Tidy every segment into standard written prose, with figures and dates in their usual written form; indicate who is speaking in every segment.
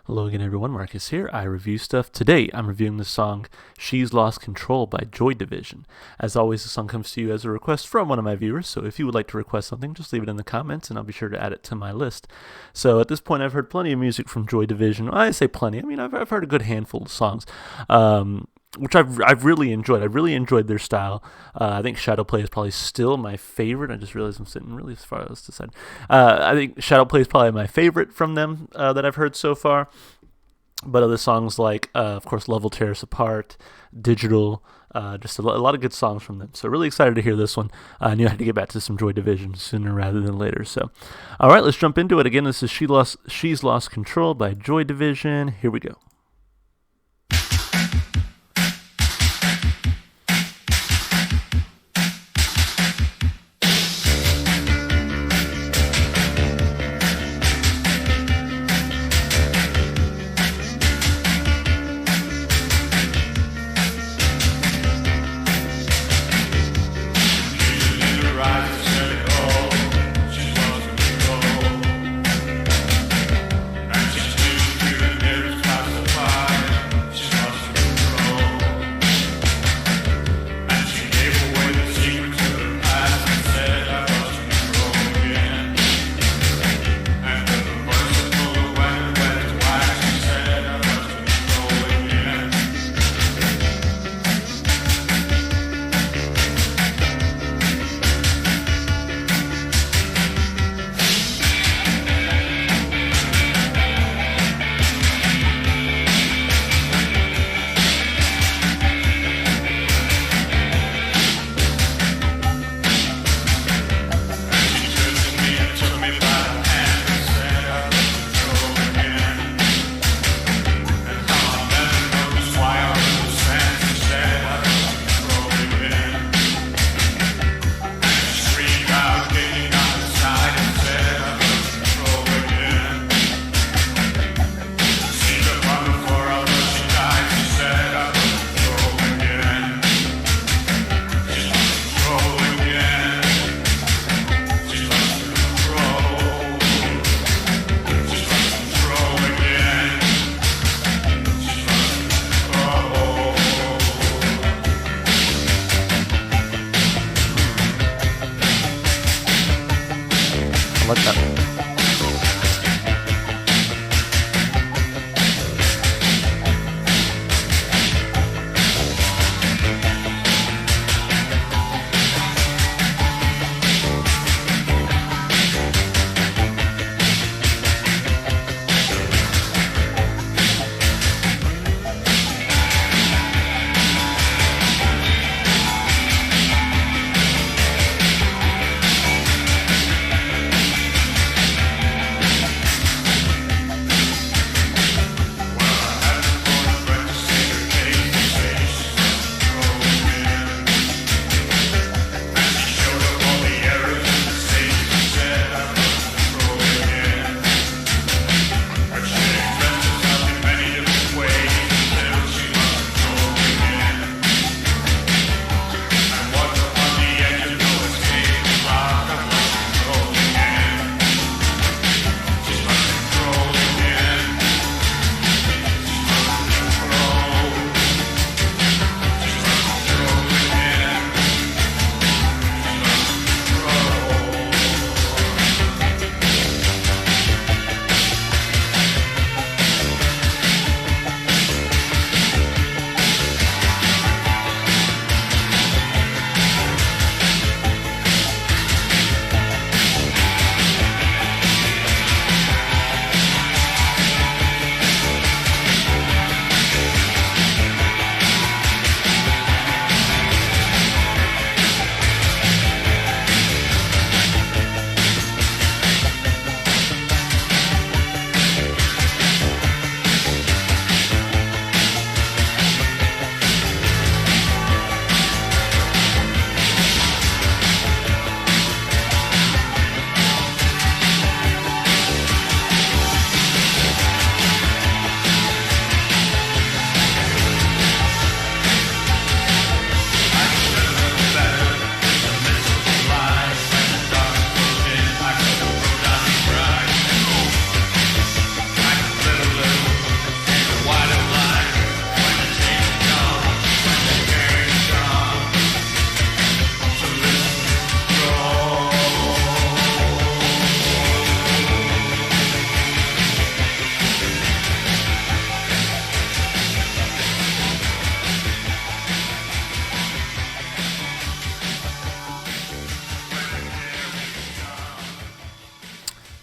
Speaker 1: Hello again, everyone. Marcus here. I review stuff. Today, I'm reviewing the song She's Lost Control by Joy Division. As always, the song comes to you as a request from one of my viewers, so if you would like to request something, just leave it in the comments and I'll be sure to add it to my list. So at this point, I've heard plenty of music from Joy Division. I say plenty. I mean, I've heard a good handful of songs. Which I've really enjoyed. I really enjoyed their style. I think Shadowplay is probably still my favorite. I just realized I'm sitting really as far as to side. I think Shadowplay is probably my favorite from them that I've heard so far. But other songs like, of course, Love Will Tear Us Apart, Digital, just a lot of good songs from them. So really excited to hear this one. I knew I had to get back to some Joy Division sooner rather than later. So, all right, let's jump into it. Again, this is She's Lost Control by Joy Division. Here we go.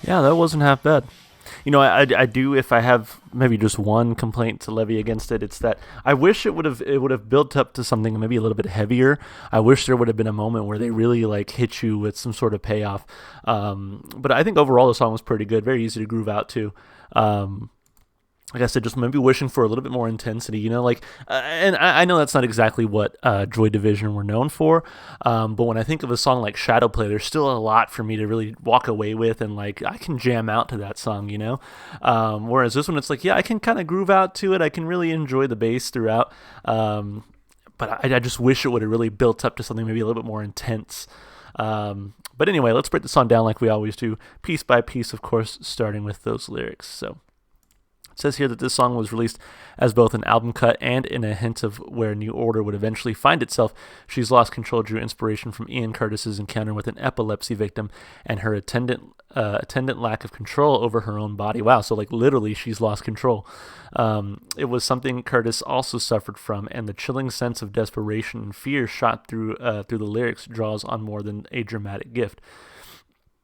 Speaker 1: Yeah, that wasn't half bad. I do, if I have maybe just one complaint to levy against it, it's that I wish it would have built up to something maybe a little bit heavier. I wish there would have been a moment where they really like hit you with some sort of payoff. But I think overall the song was pretty good, very easy to groove out to. Um, like I said, just maybe wishing for a little bit more intensity, and I know that's not exactly what Joy Division were known for, but when I think of a song like Shadowplay, there's still a lot for me to really walk away with, and like I can jam out to that song. Whereas this one, it's like, yeah, I can kind of groove out to it, I can really enjoy the bass throughout, but I just wish it would have really built up to something maybe a little bit more intense. But anyway, let's break the song down like we always do, piece by piece, of course, starting with those lyrics. So it says here that this song was released as both an album cut and in a hint of where New Order would eventually find itself. She's Lost Control drew inspiration from Ian Curtis's encounter with an epilepsy victim and her attendant lack of control over her own body. Wow, so like literally she's lost control. It was something Curtis also suffered from, and the chilling sense of desperation and fear shot through the lyrics draws on more than a dramatic gift.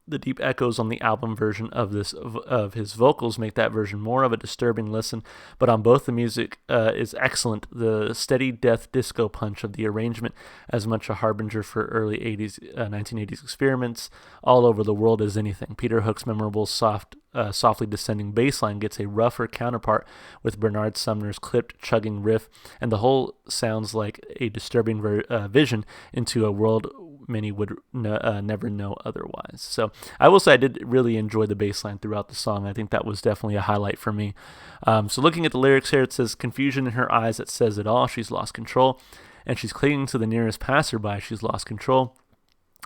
Speaker 1: The deep echoes on the album version of his vocals make that version more of a disturbing listen, but on both the music is excellent. The steady death disco punch of the arrangement, as much a harbinger for early 1980s experiments all over the world as anything. Peter Hook's memorable softly descending bass line gets a rougher counterpart with Bernard Sumner's clipped, chugging riff, and the whole sounds like a disturbing vision into a world many would never know otherwise. So I will say I did really enjoy the bass line throughout the song. I think that was definitely a highlight for me. So looking at the lyrics here, it says, confusion in her eyes that says it all. She's lost control, and she's clinging to the nearest passerby. She's lost control.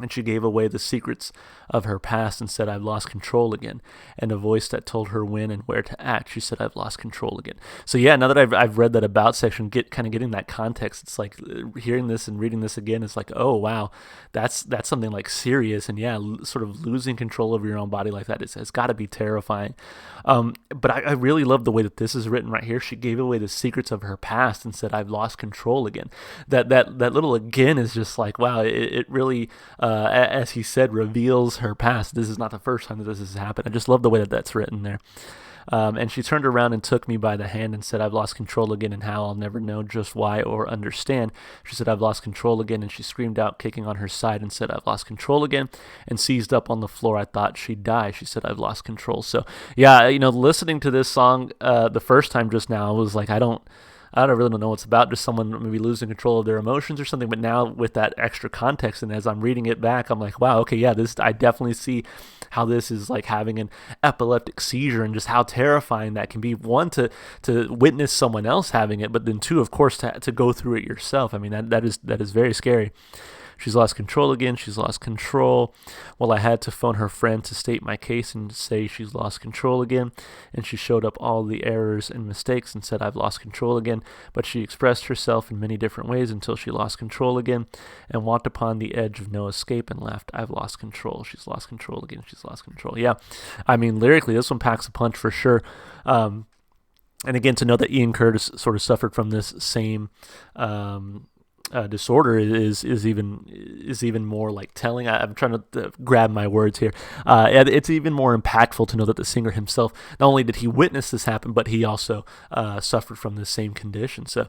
Speaker 1: And she gave away the secrets of her past and said, I've lost control again. And a voice that told her when and where to act, she said, I've lost control again. So yeah, now that I've read that about section, getting that context, it's like hearing this and reading this again, it's like, oh wow, that's something like serious. And yeah, sort of losing control over your own body like that has got to be terrifying. But I really love the way that this is written right here. She gave away the secrets of her past and said, I've lost control again. That little again is just like, wow, it really, as he said, reveals her past. This is not the first time that this has happened. I just love the way that that's written there. And she turned around and took me by the hand and said, I've lost control again, and how I'll never know just why or understand. She said, I've lost control again, and she screamed out, kicking on her side, and said, I've lost control again, and seized up on the floor. I thought she'd die. She said, I've lost control. So yeah, listening to this song the first time just now, I was like, I don't really know what it's about, just someone maybe losing control of their emotions or something. But now with that extra context, and as I'm reading it back, I'm like, wow, okay, yeah, I definitely see how this is like having an epileptic seizure, and just how terrifying that can be. One, to witness someone else having it, but then two, of course, to go through it yourself. I mean, that is very scary. She's lost control again. She's lost control. Well, I had to phone her friend to state my case and say she's lost control again. And she showed up all the errors and mistakes and said, I've lost control again. But she expressed herself in many different ways until she lost control again and walked upon the edge of no escape and laughed, I've lost control. She's lost control again. She's lost control. Yeah. I mean, lyrically, this one packs a punch for sure. And again, to know that Ian Curtis sort of suffered from this same disorder is even more like telling. I'm trying to grab my words here. It's even more impactful to know that the singer himself, not only did he witness this happen, but he also suffered from the same condition. So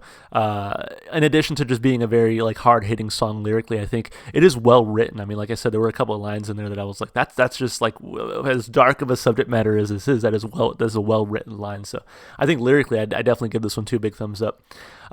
Speaker 1: in addition to just being a very like hard-hitting song lyrically, I think it is well written. I mean, like I said, there were a couple of lines in there that I was like, that's just like, as dark of a subject matter as this is, that's a well-written line. So I think lyrically, I definitely give this one 2 big thumbs up.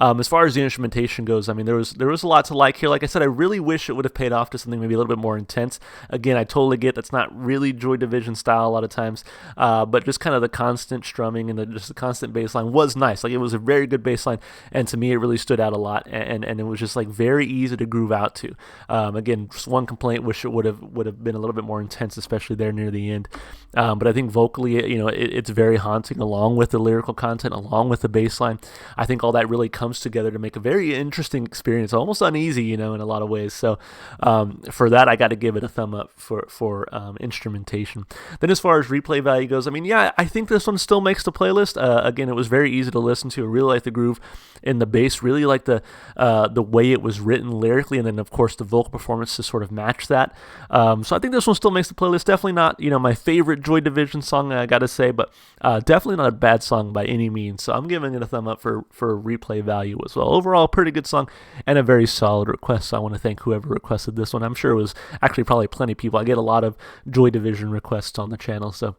Speaker 1: As far as the instrumentation goes, I mean, there was a lot to like here. Like I said, I really wish it would have paid off to something maybe a little bit more intense. Again, I totally get that's not really Joy Division style a lot of times, but just kind of the constant strumming and just the constant bass line was nice. Like, it was a very good bass line, and to me, it really stood out a lot, and it was just like very easy to groove out to. Again, just one complaint, wish it would have been a little bit more intense, especially there near the end. But I think vocally, it's very haunting, along with the lyrical content, along with the bass line. I think all that really comes together to make a very interesting experience It's almost uneasy, you know, in a lot of ways. So for that, I got to give it a thumb up for instrumentation. Then as far as replay value goes, I mean, yeah, I think this one still makes the playlist. Again, it was very easy to listen to. I really like the groove in the bass, really like the way it was written lyrically, and then of course the vocal performance to sort of match that. So I think this one still makes the playlist. Definitely not, you know, my favorite Joy Division song, I gotta say, but definitely not a bad song by any means. So I'm giving it a thumb up for replay value as well. Overall, pretty good song and a very solid request. So I want to thank whoever requested this one. I'm sure it was actually probably plenty of people. I get a lot of Joy Division requests on the channel, so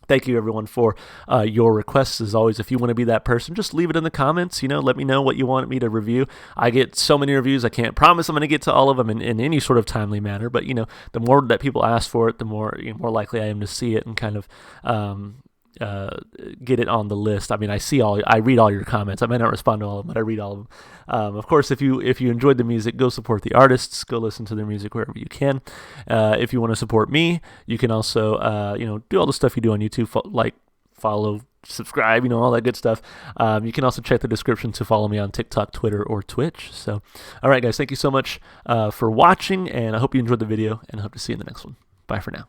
Speaker 1: thank you, everyone, for your requests. As always, if you want to be that person, just leave it in the comments. You know, let me know what you want me to review. I get so many reviews, I can't promise I'm going to get to all of them in any sort of timely manner. But, you know, the more that people ask for it, the more, you know, more likely I am to see it and kind of get it on the list. I mean, I read all your comments. I might not respond to all of them, but I read all of them. Of course, if you enjoyed the music, go support the artists. Go listen to their music wherever you can. If you want to support me, you can also you know, do all the stuff you do on YouTube, like follow, subscribe, you know, all that good stuff. You can also check the description to follow me on TikTok, Twitter, or Twitch. So, all right, guys, thank you so much for watching, and I hope you enjoyed the video, and I hope to see you in the next one. Bye for now.